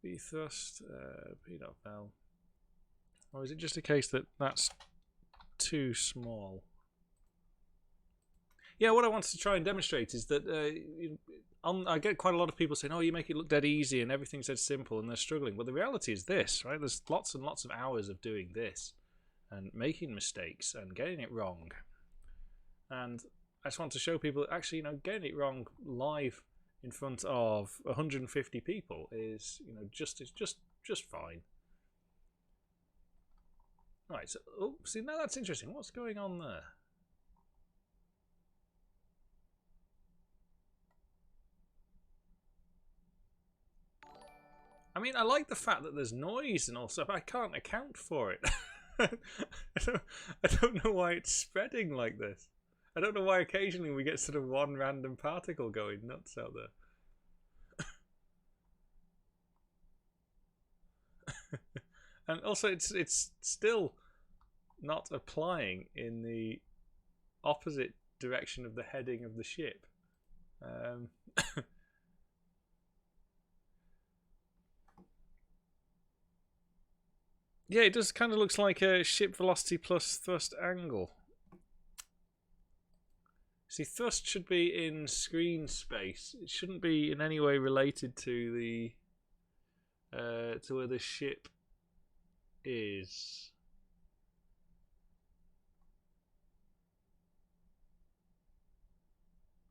B thrust, P dot vel. Or is it just a case that that's too small? Yeah, what I wanted to try and demonstrate is that I get quite a lot of people saying, "Oh, you make it look dead easy and everything's dead simple," and they're struggling. But the reality is this, right? There's lots and lots of hours of doing this and making mistakes and getting it wrong. And I just want to show people that actually, getting it wrong live in front of 150 people is, just fine. Right, so, oh, see, now that's interesting. What's going on there? I mean, I like the fact that there's noise and all stuff. I can't account for it. I don't know why it's spreading like this. I don't know why occasionally we get sort of one random particle going nuts out there. And also, it's still not applying in the opposite direction of the heading of the ship. Yeah, it just kind of looks like a ship velocity plus thrust angle. See, thrust should be in screen space. It shouldn't be in any way related to the to where the ship is.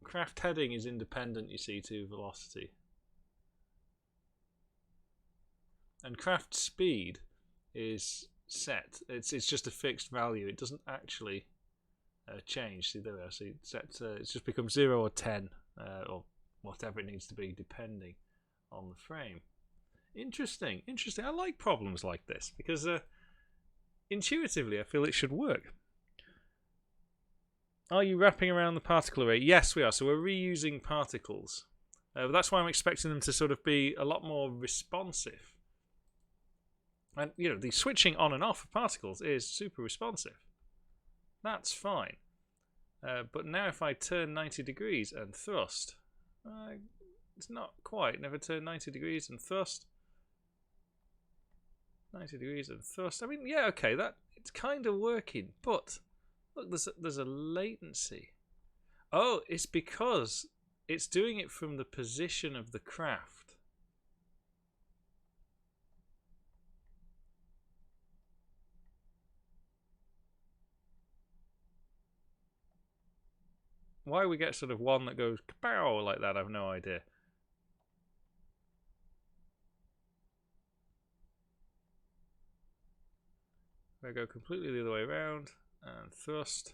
Craft heading is independent, you see, to velocity. And craft speed is set. It's just a fixed value. It doesn't actually change. See, there we are. See, it's just becomes 0 or 10 or whatever it needs to be, depending on the frame. Interesting. I like problems like this because intuitively I feel it should work. Are you wrapping around the particle array? Yes, we are. So we're reusing particles. That's why I'm expecting them to sort of be a lot more responsive. And, you know, the switching on and off of particles is super responsive. That's fine. But now if I turn 90 degrees and thrust, it's not quite. Never turn 90 degrees and thrust. 90 degrees and thrust. I mean, yeah, okay, it's kind of working. But, look, there's a latency. Oh, it's because it's doing it from the position of the craft. Why we get sort of one that goes kapow like that, I have no idea. I go completely the other way around and thrust.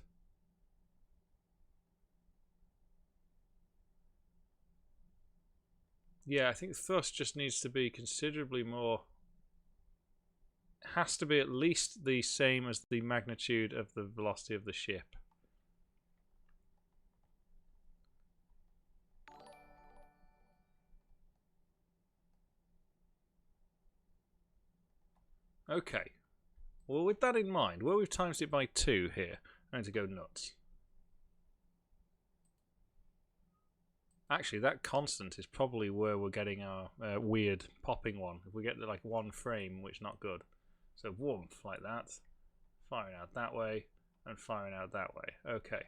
Yeah, I think thrust just needs to be considerably more. It has to be at least the same as the magnitude of the velocity of the ship. Okay. Well, with that in mind, where we've times it by 2 here, I'm going to go nuts. Actually, that constant is probably where we're getting our weird popping one. If we get like one frame, which is not good. So warmth like that, firing out that way, and firing out that way. Okay.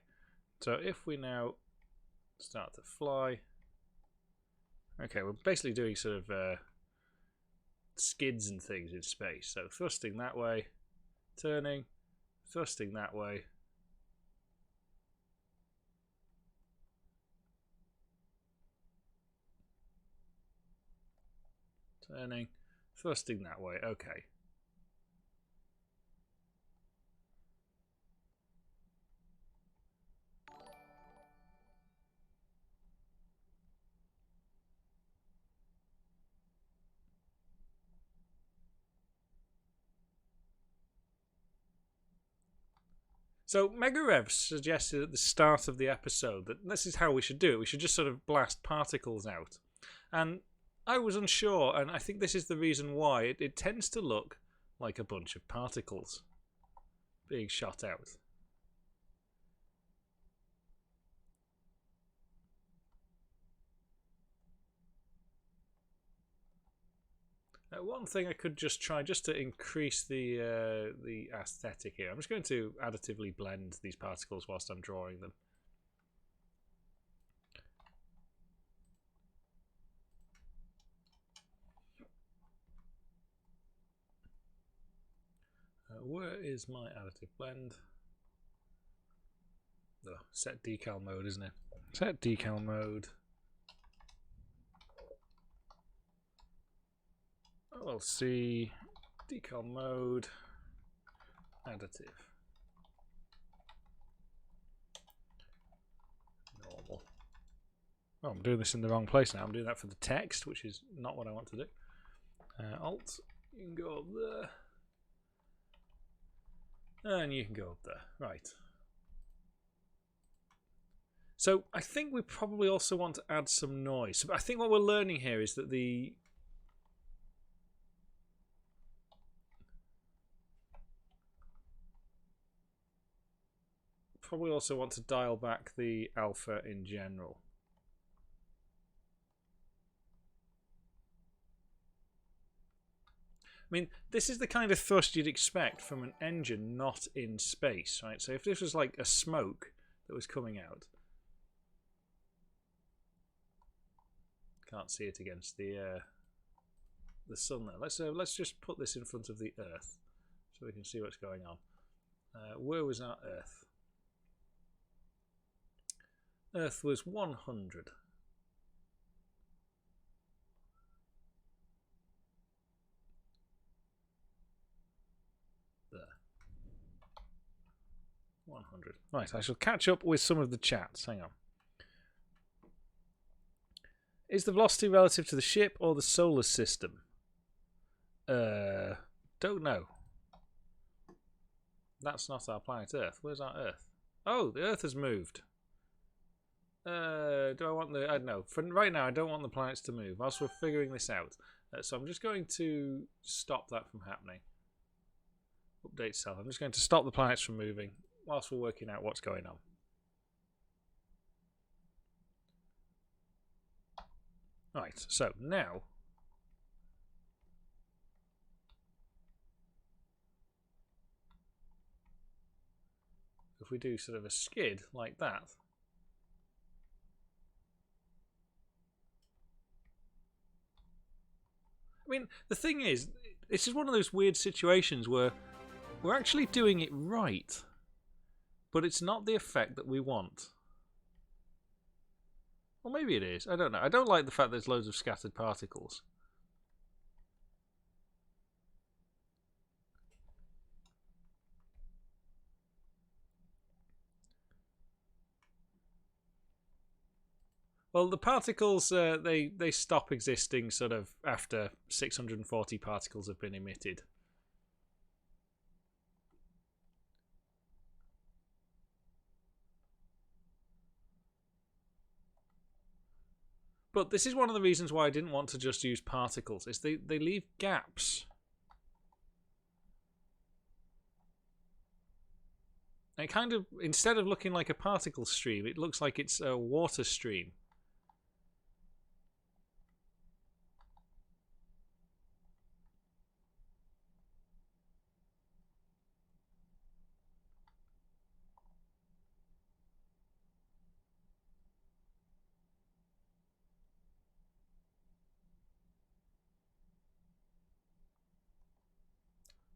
So if we now start to fly, okay, we're basically doing sort of skids and things in space. So thrusting that way, turning, thrusting that way. Turning, thrusting that way. Okay. So Megarev suggested at the start of the episode that this is how we should do it. We should just sort of blast particles out. And I was unsure, and I think this is the reason why. It tends to look like a bunch of particles being shot out. One thing I could just try, just to increase the aesthetic here, I'm just going to additively blend these particles whilst I'm drawing them. Where is my additive blend? Oh, set decal mode, isn't it? Set decal mode. We'll see decal mode, additive. Normal. Oh, I'm doing this in the wrong place now. I'm doing that for the text, which is not what I want to do. Alt, you can go up there. And you can go up there. Right. So I think we probably also want to add some noise. So I think what we're learning here is that probably also want to dial back the alpha in general. I mean, this is the kind of thrust you'd expect from an engine not in space, right? So if this was like a smoke that was coming out, can't see it against the sun there. Let's just put this in front of the Earth so we can see what's going on. Where was our Earth? Earth was 100. There. 100. Right, I shall catch up with some of the chats. Hang on. Is the velocity relative to the ship or the solar system? Don't know. That's not our planet Earth. Where's our Earth? Oh, the Earth has moved. Do I want the... I don't know. For right now, I don't want the planets to move whilst we're figuring this out. So I'm just going to stop that from happening. Update self. I'm just going to stop the planets from moving whilst we're working out what's going on. Right, so now if we do sort of a skid like that, I mean, the thing is, this is one of those weird situations where we're actually doing it right, but it's not the effect that we want. Well, maybe it is. I don't know. I don't like the fact there's loads of scattered particles. Well, the particles, they stop existing sort of after 640 particles have been emitted. But this is one of the reasons why I didn't want to just use particles, is they leave gaps. And it kind of, instead of looking like a particle stream, it looks like it's a water stream.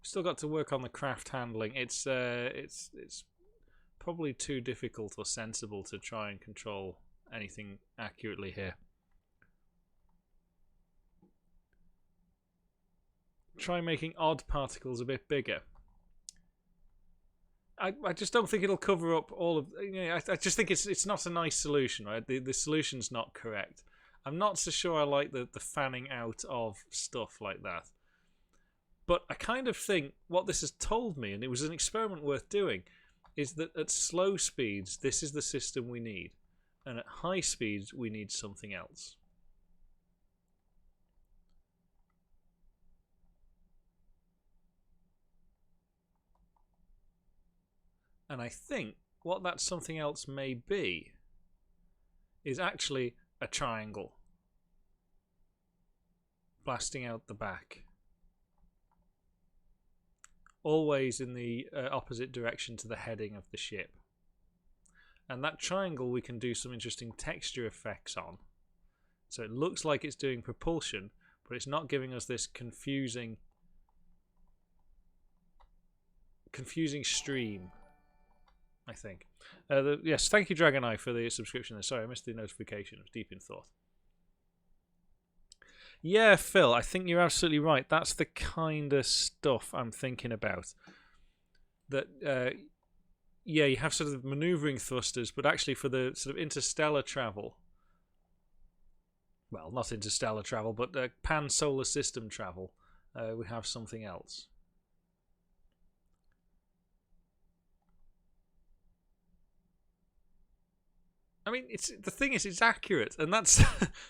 Still got to work on the craft handling. It's probably too difficult or sensible to try and control anything accurately here. Try making odd particles a bit bigger. I just don't think it'll cover up all of. You know, I just think it's not a nice solution, right? The solution's not correct. I'm not so sure I like the fanning out of stuff like that. But I kind of think what this has told me, and it was an experiment worth doing, is that at slow speeds, this is the system we need. And at high speeds, we need something else. And I think what that something else may be is actually a triangle blasting out the back. Always in the opposite direction to the heading of the ship. And that triangle we can do some interesting texture effects on. So it looks like it's doing propulsion, but it's not giving us this confusing stream, I think. Yes, thank you Dragon Eye for the subscription. Sorry, I missed the notification. I was deep in thought. Yeah, Phil, I think you're absolutely right. That's the kind of stuff I'm thinking about. that yeah, you have sort of maneuvering thrusters, but actually for the sort of interstellar travel, well, not interstellar travel, but pan-solar system travel, we have something else. I mean, the thing is, it's accurate, and that's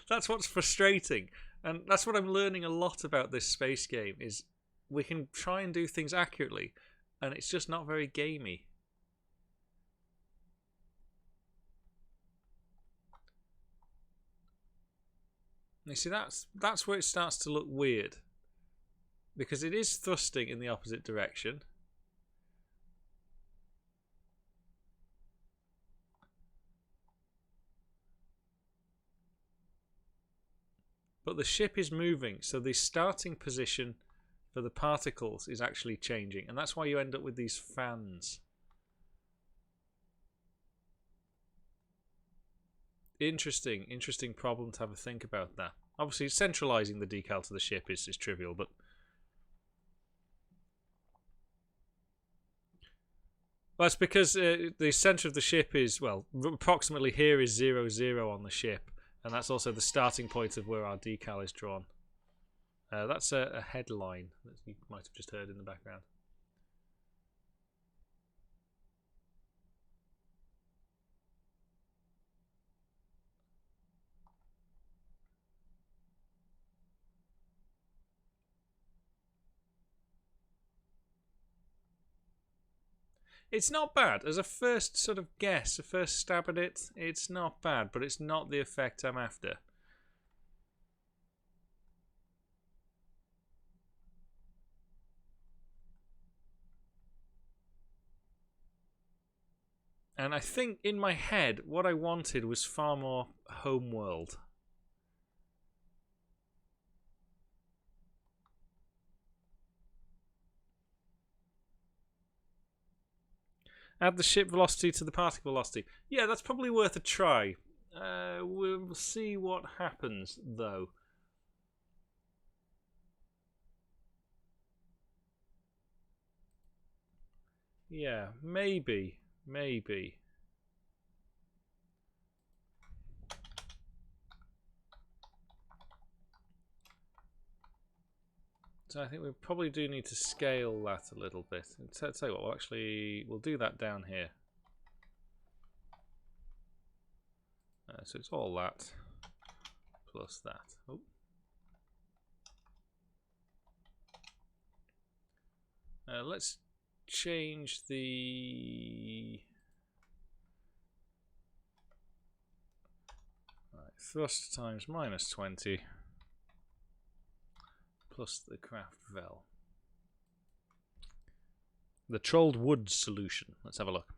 that's what's frustrating, and that's what I'm learning a lot about this space game. Is we can try and do things accurately, and it's just not very gamey. You see, that's where it starts to look weird, because it is thrusting in the opposite direction. But the ship is moving, so the starting position for the particles is actually changing, and that's why you end up with these fans. Interesting problem to have a think about that. Obviously, centralizing the decal to the ship is trivial, but that's because the center of the ship is, well, approximately here is 0, 0 on the ship, and that's also the starting point of where our decal is drawn. That's a headline that you might have just heard in the background. It's not bad. As a first sort of guess, a first stab at it, it's not bad, but it's not the effect I'm after. And I think in my head, what I wanted was far more homeworld. Add the ship velocity to the particle velocity. Yeah, that's probably worth a try. We'll see what happens, though. Yeah, maybe. So I think we probably do need to scale that a little bit. Tell you what, we'll do that down here. So it's all that plus that. Oh. Let's change the thrust times -20 plus the craft vel. The trolled wood solution. Let's have a look.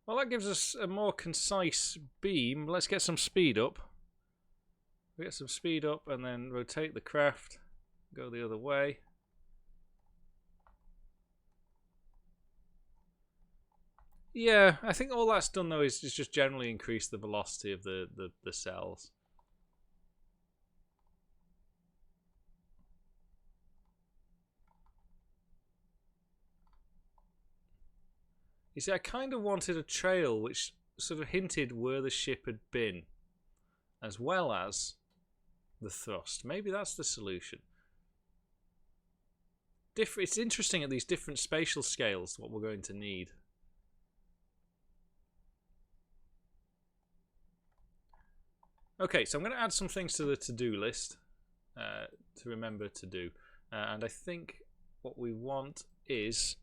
Well, that gives us a more concise beam. Let's get some speed up. We get some speed up and then rotate the craft. Go the other way. Yeah, I think all that's done though is just generally increase the velocity of the cells. You see, I kind of wanted a trail which sort of hinted where the ship had been, as well as the thrust. Maybe that's the solution. It's interesting at these different spatial scales what we're going to need. Okay, so I'm going to add some things to the to-do list to remember to do. And I think what we want is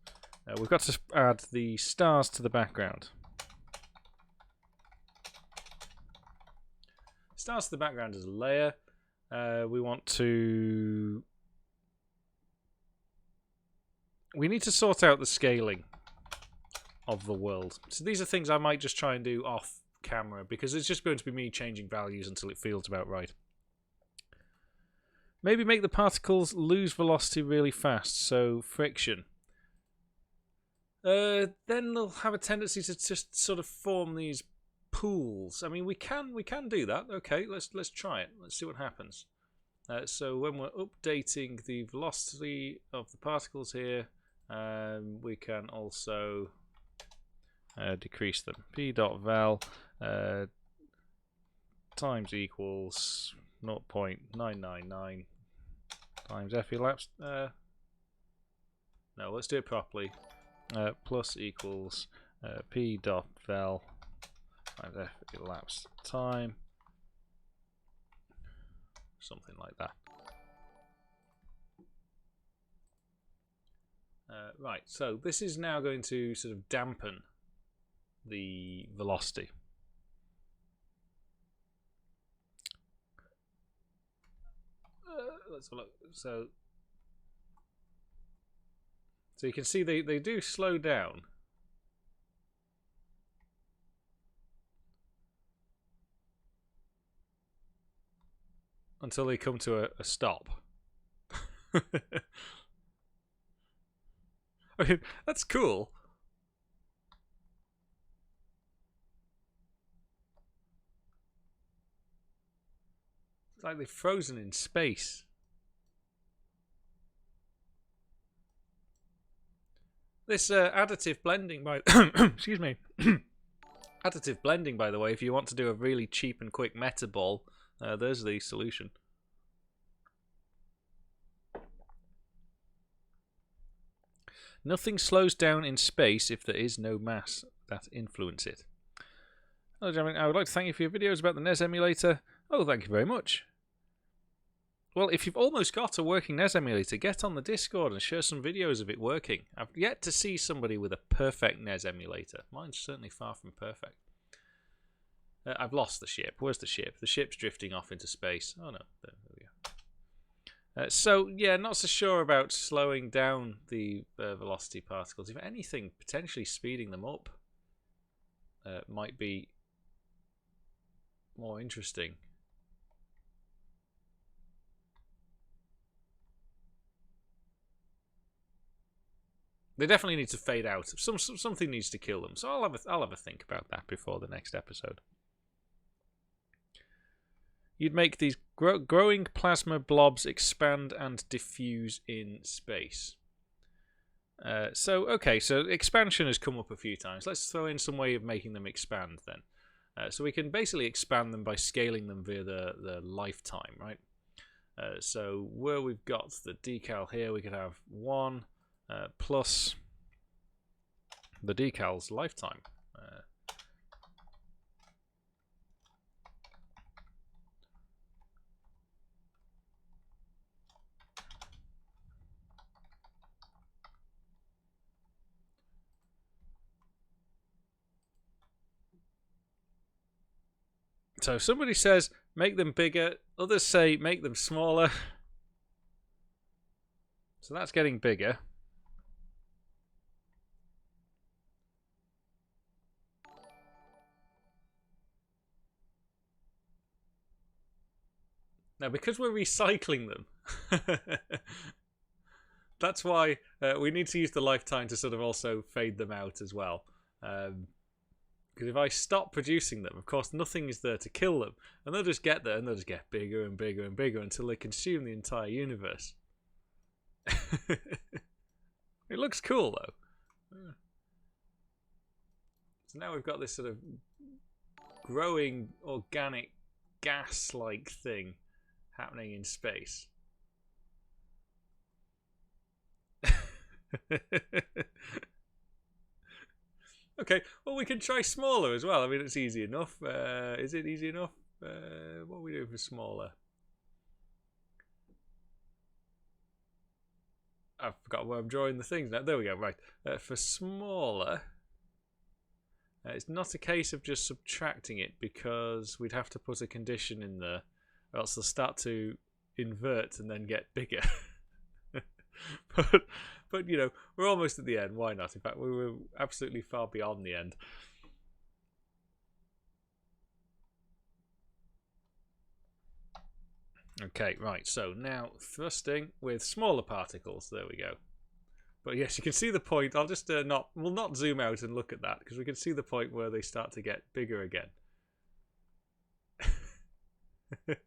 we've got to add the stars to the background. Stars to the background is a layer. We need to sort out the scaling of the world. So these are things I might just try and do off camera, because it's just going to be me changing values until it feels about right. Maybe make the particles lose velocity really fast, so friction. Then they'll have a tendency to just sort of form these pools. I mean, we can do that. Okay, let's try it. Let's see what happens. So when we're updating the velocity of the particles here, we can also decrease them. P.val times equals 0.999 times f elapsed. No, let's do it properly. Plus equals P.val times f elapsed time. Something like that. Right, so this is now going to sort of dampen the velocity. Let's have a look. So you can see they do slow down. Until they come to a stop. I mean, that's cool. It's like they've frozen in space. This additive blending by excuse me. Additive blending, by the way, if you want to do a really cheap and quick meta ball, there's the solution. Nothing slows down in space if there is no mass that influence it. Hello, gentlemen. I would like to thank you for your videos about the NES emulator. Oh, thank you very much. Well, if you've almost got a working NES emulator, get on the Discord and share some videos of it working. I've yet to see somebody with a perfect NES emulator. Mine's certainly far from perfect. I've lost the ship. Where's the ship? The ship's drifting off into space. Oh no, there we go. So yeah, not so sure about slowing down the velocity particles. If anything, potentially speeding them up might be more interesting. They definitely need to fade out. Something needs to kill them. So I'll have a think about that before the next episode. You'd make these growing plasma blobs expand and diffuse in space. So expansion has come up a few times. Let's throw in some way of making them expand then. So we can basically expand them by scaling them via the lifetime, right? So where we've got the decal here, we could have 1 plus the decal's lifetime. So somebody says make them bigger, others say make them smaller. So that's getting bigger. Now, because we're recycling them, that's why we need to use the lifetime to sort of also fade them out as well. Because if I stop producing them, of course, nothing is there to kill them. And they'll just get there and they'll just get bigger and bigger and bigger until they consume the entire universe. It looks cool, though. So now we've got this sort of growing organic gas-like thing happening in space. Okay, well, we can try smaller as well. I mean, it's easy enough. Is it easy enough? What are we doing for smaller? I've forgotten where I'm drawing the things now. There we go, right. For smaller, it's not a case of just subtracting it, because we'd have to put a condition in there, or else they'll start to invert and then get bigger. But you know, we're almost at the end. Why not? In fact, we were absolutely far beyond the end. Okay, right. So now thrusting with smaller particles. There we go. But yes, you can see the point. I'll just we'll not zoom out and look at that, because we can see the point where they start to get bigger again. If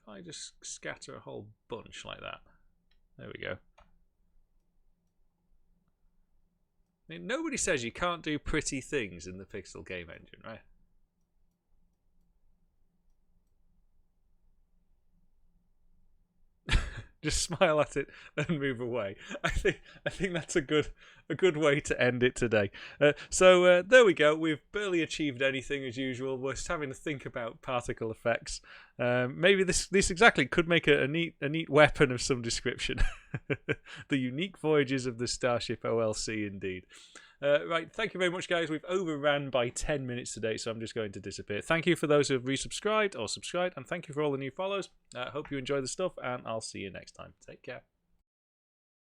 I just scatter a whole bunch like that. There we go. I mean, nobody says you can't do pretty things in the Pixel game engine, right? Just smile at it and move away. I think that's a good way to end it today. So there we go. We've barely achieved anything as usual. We're just having to think about particle effects. Maybe this exactly could make a neat weapon of some description. The unique voyages of the Starship OLC, indeed. Right, thank you very much, guys. We've overran by 10 minutes today, so I'm just going to disappear. Thank you for those who have resubscribed or subscribed, and thank you for all the new follows. Hope you enjoy the stuff, and I'll see you next time. Take care.